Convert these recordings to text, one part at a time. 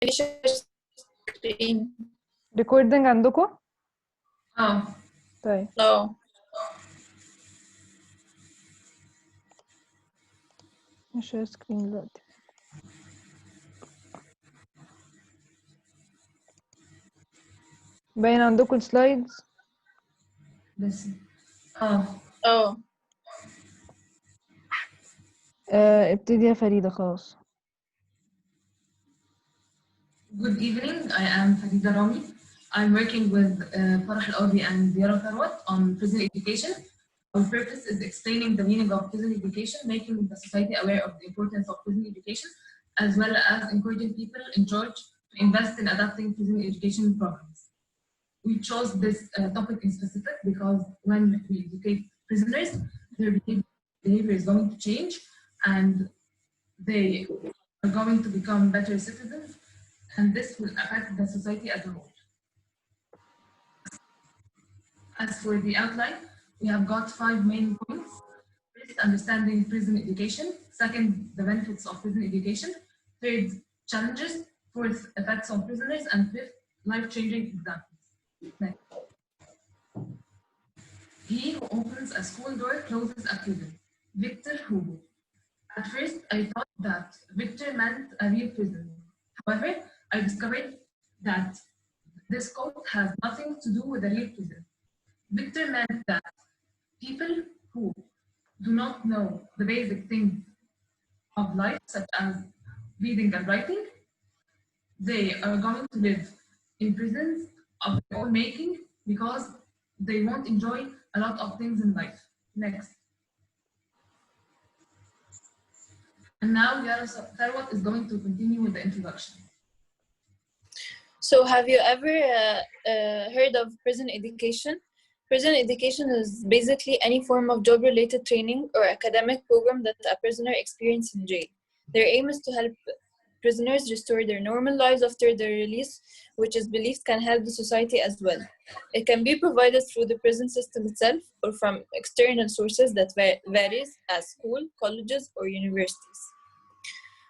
screen. recording عندكم؟ طيب مش سكرين دلوقتي. باين عندكم السلايدز؟ بس ابتدي يا فريدة خلاص. Good evening, I am Farida Ramy. I'm working with Farah Elkady and Yara Tharwat on prison education. Our purpose is explaining the meaning of prison education, making the society aware of the importance of prison education, as well as encouraging people in charge to invest in adapting prison education programs. We chose this topic in specific because when we educate prisoners, their behavior is going to change and they are going to become better citizens, and this will affect the society as a whole. As for the outline, we have got 5 main points. First, understanding prison education. Second, the benefits of prison education. Third, challenges. Fourth, effects on prisoners. And fifth, life-changing examples. Next. He who opens a school door closes a prison. Victor Hugo. At first, I thought that Victor meant a real prison. However, I discovered that this quote has nothing to do with a real prison. Victor meant that people who do not know the basic things of life, such as reading and writing, they are going to live in prisons of their own making because they won't enjoy a lot of things in life. Next. And now Yara Tharwat is going to continue with the introduction. So have you ever heard of prison education? Prison education is basically any form of job-related training or academic program that a prisoner experiences in jail. Their aim is to help prisoners restore their normal lives after their release, which is believed can help the society as well. It can be provided through the prison system itself or from external sources that varies as school, colleges, or universities.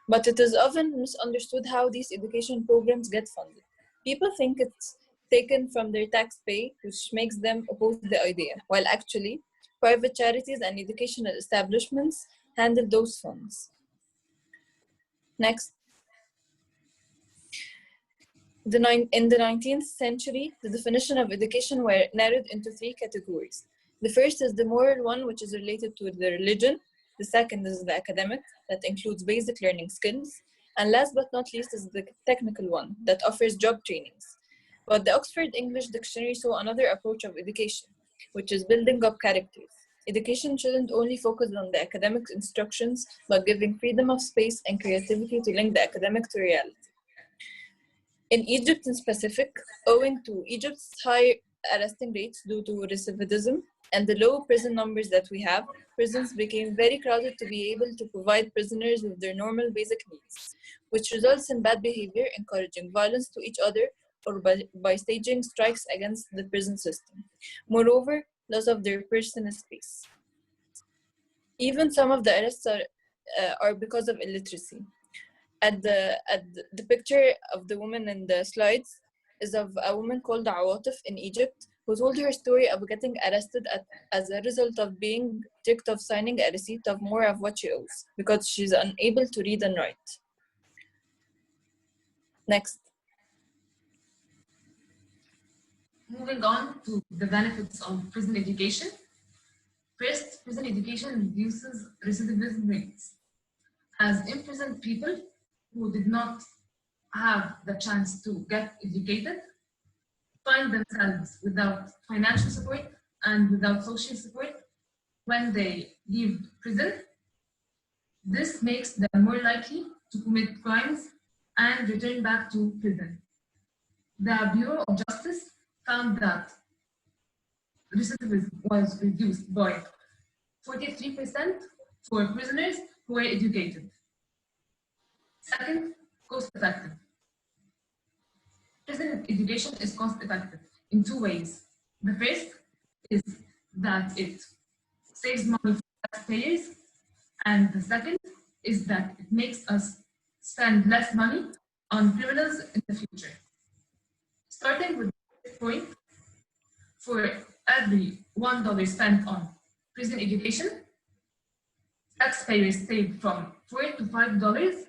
But it is often misunderstood how these education programs get funded. People think it's taken from their tax pay, which makes them oppose the idea, while actually, private charities and educational establishments handle those funds. Next. In the 19th century, the definition of education were narrowed into 3 categories. The first is the moral one, which is related to the religion. The second is the academic, that includes basic learning skills. And last but not least is the technical one, that offers job trainings. But the Oxford English Dictionary saw another approach of education, which is building up characters. Education shouldn't only focus on the academic instructions, but giving freedom of space and creativity to link the academic to reality. In Egypt in specific, owing to Egypt's high arresting rates due to recidivism and the low prison numbers that we have, prisons became very crowded to be able to provide prisoners with their normal basic needs, which results in bad behavior, encouraging violence to each other, or by staging strikes against the prison system. Moreover, loss of their personal space. Even some of the arrests are because of illiteracy. At the picture of the woman in the slides is of a woman called Awatif in Egypt who told her story of getting arrested as a result of being tricked of signing a receipt of more of what she owes because she's unable to read and write. Next. Moving on to the benefits of prison education. First, prison education reduces recidivism rates. As imprisoned people who did not have the chance to get educated find themselves without financial support and without social support when they leave prison. This makes them more likely to commit crimes and return back to prison. The Bureau of Justice found that recidivism was reduced by 43% for prisoners who were educated. Second, cost-effective. Prison education is cost-effective in 2 ways. The first is that it saves money for taxpayers, and the second is that it makes us spend less money on criminals in the future. Starting with this point, for every $1 spent on prison education, taxpayers saved from $4 to $5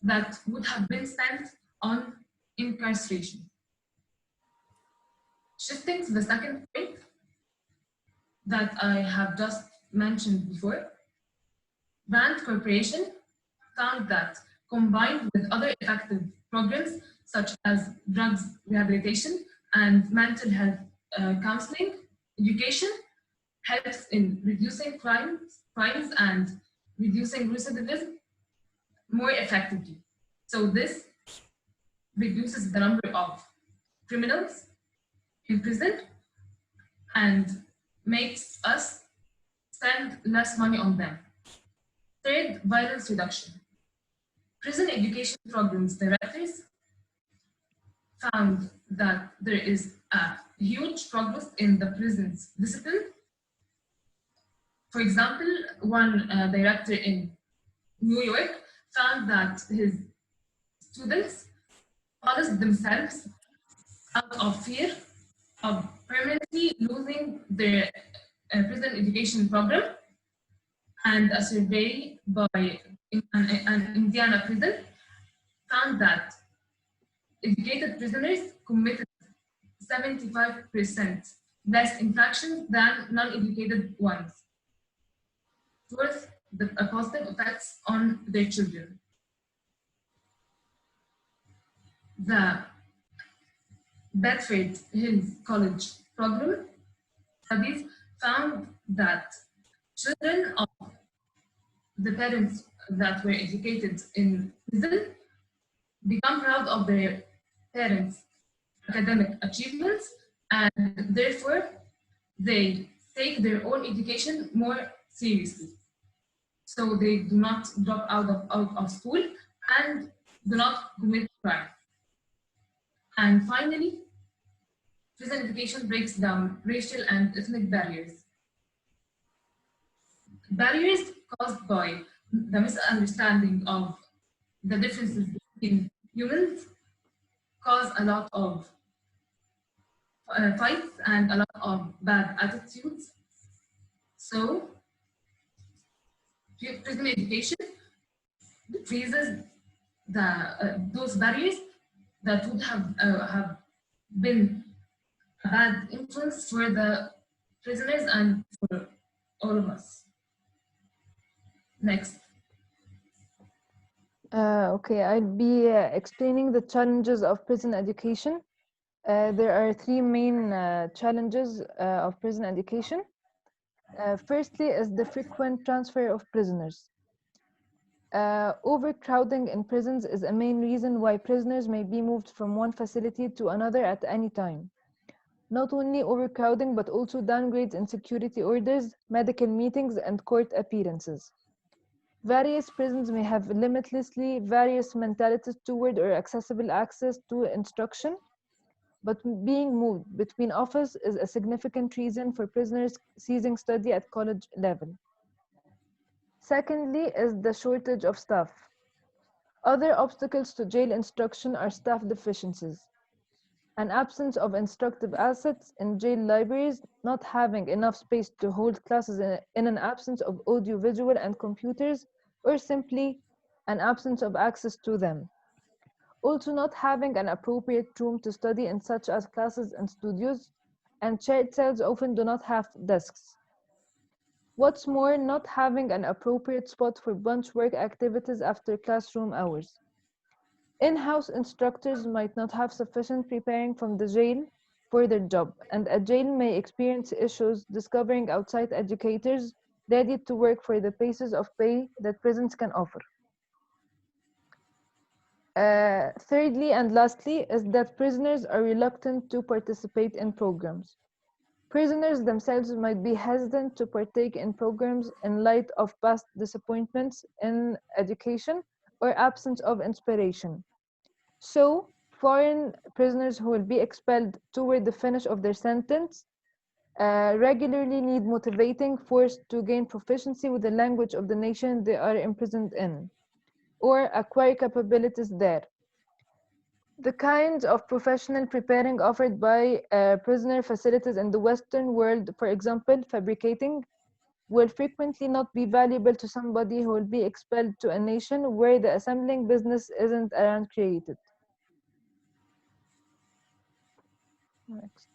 that would have been spent on incarceration. Shifting to the second point that I have just mentioned before, Rand Corporation found that combined with other effective programs such as drugs rehabilitation and mental health counseling, education helps in reducing crimes and reducing recidivism more effectively. So this reduces the number of criminals in prison and makes us spend less money on them. Third, violence reduction. Prison education programs directors found that there is a huge progress in the prison's discipline. For example, one director in New York found that his students policed themselves out of fear of permanently losing their prison education program, and a survey by an Indiana prison found that educated prisoners committed 75% less infractions than non-educated ones, towards the positive effects on their children. The Bedford Hills College program studies found that children of the parents that were educated in prison become proud of their parents' academic achievements, and therefore they take their own education more seriously. So they do not drop out of school and do not commit crime. And finally, prison education breaks down racial and ethnic barriers. Barriers caused by the misunderstanding of the differences between humans cause a lot of fights and a lot of bad attitudes. So, prison education decreases those barriers that would have been a bad influence for the prisoners and for all of us. Next. Okay, I'll be explaining the challenges of prison education. There are three main challenges of prison education. Firstly is the frequent transfer of prisoners. Overcrowding in prisons is a main reason why prisoners may be moved from one facility to another at any time. Not only overcrowding, but also downgrades in security orders, medical meetings, and court appearances. Various prisons may have limitlessly various mentalities toward or accessible access to instruction, but being moved between offices is a significant reason for prisoners ceasing study at college level. Secondly is the shortage of staff. Other obstacles to jail instruction are staff deficiencies. An absence of instructive assets in jail libraries, not having enough space to hold classes in an absence of audiovisual and computers, or simply an absence of access to them. Also not having an appropriate room to study in, such as classes and studios, and shared cells often do not have desks. What's more, not having an appropriate spot for bunch work activities after classroom hours. In-house instructors might not have sufficient preparing from the jail for their job, and a jail may experience issues discovering outside educators ready to work for the basis of pay that prisons can offer. Thirdly and lastly is that prisoners are reluctant to participate in programs. Prisoners themselves might be hesitant to partake in programs in light of past disappointments in education or absence of inspiration. So, foreign prisoners who will be expelled toward the finish of their sentence regularly need motivating force to gain proficiency with the language of the nation they are imprisoned in, or acquire capabilities there. The kinds of professional preparing offered by prisoner facilities in the Western world, for example, fabricating, will frequently not be valuable to somebody who will be expelled to a nation where the assembling business isn't around created. Next.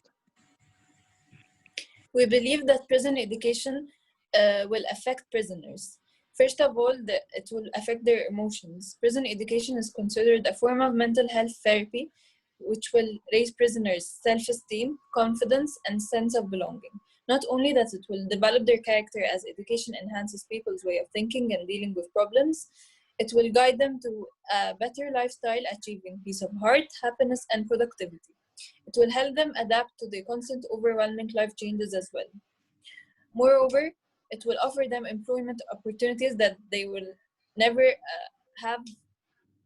We believe that prison education will affect prisoners. First of all, it will affect their emotions. Prison education is considered a form of mental health therapy, which will raise prisoners' self-esteem, confidence, and sense of belonging. Not only that it will develop their character as education enhances people's way of thinking and dealing with problems, it will guide them to a better lifestyle, achieving peace of heart, happiness, and productivity. It will help them adapt to the constant overwhelming life changes as well. Moreover, it will offer them employment opportunities that they will never have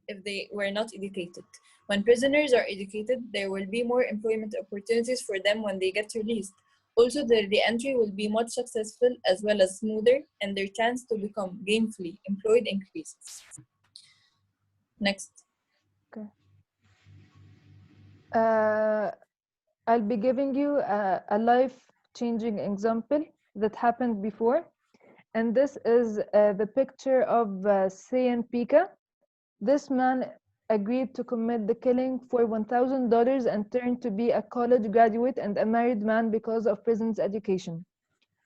if they were not educated. When prisoners are educated, there will be more employment opportunities for them when they get released. Also, the re-entry will be much successful as well as smoother, and their chance to become gainfully employed increases. Next. Okay. I'll be giving you a life-changing example that happened before. And this is the picture of Sayan Pika. This man agreed to commit the killing for $1,000 and turned to be a college graduate and a married man because of prison's education.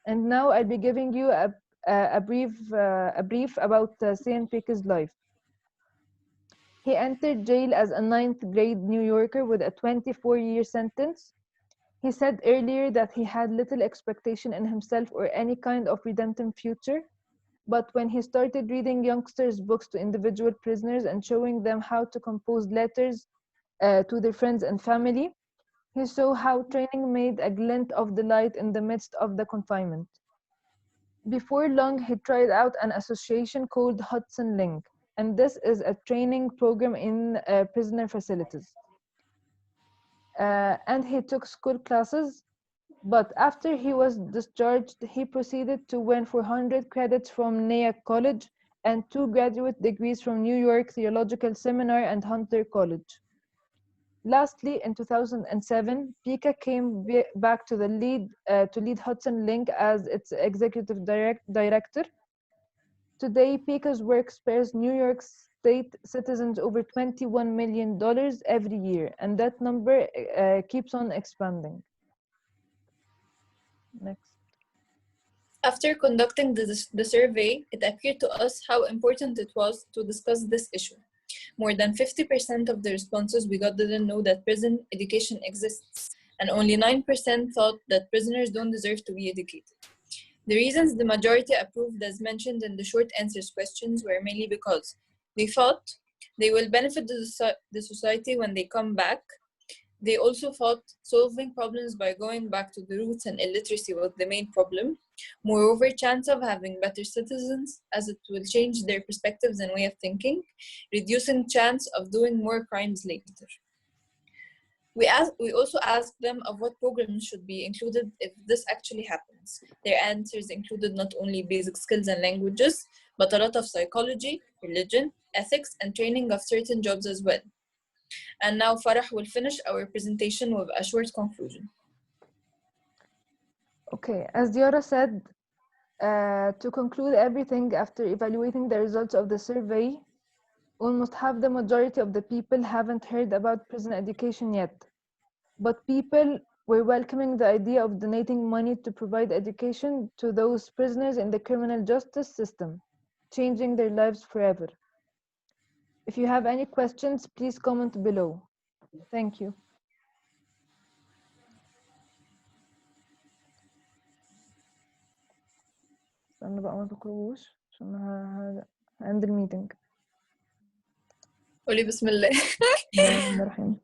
And now I'll be giving you a brief about Sayan Pika's life. He entered jail as a ninth-grade New Yorker with a 24-year sentence. He said earlier that he had little expectation in himself or any kind of redemptive future. But when he started reading youngsters' books to individual prisoners and showing them how to compose letters to their friends and family, he saw how training made a glint of delight in the midst of the confinement. Before long, he tried out an association called Hudson Link, and this is a training program in prisoner facilities. And he took school classes. But after he was discharged, he proceeded to win 400 credits from Nyack College and 2 graduate degrees from New York Theological Seminar and Hunter College. Lastly, in 2007, Pika came back to lead Hudson Link as its executive director. Today, Pika's work spares New York State citizens over $21 million every year, and that number keeps on expanding. Next. After conducting the survey, it appeared to us how important it was to discuss this issue. More than 50% of the responses we got didn't know that prison education exists, and only 9% thought that prisoners don't deserve to be educated. The reasons the majority approved, as mentioned in the short answers questions, were mainly because they thought they will benefit the society when they come back. They also thought solving problems by going back to the roots and illiteracy was the main problem. Moreover, chance of having better citizens, as it will change their perspectives and way of thinking, reducing chance of doing more crimes later. We also asked them of what programs should be included if this actually happens. Their answers included not only basic skills and languages, but a lot of psychology, religion, ethics, and training of certain jobs as well. And now Farah will finish our presentation with a short conclusion. Okay, as Yara said, to conclude everything after evaluating the results of the survey, almost half the majority of the people haven't heard about prison education yet. But people were welcoming the idea of donating money to provide education to those prisoners in the criminal justice system, changing their lives forever. If you have any questions, please comment below. Thank you. استنى بقى ما تخرجوش عشان هعند الميتنج. قولي بسم الله. بسم الله الرحمن الرحيم.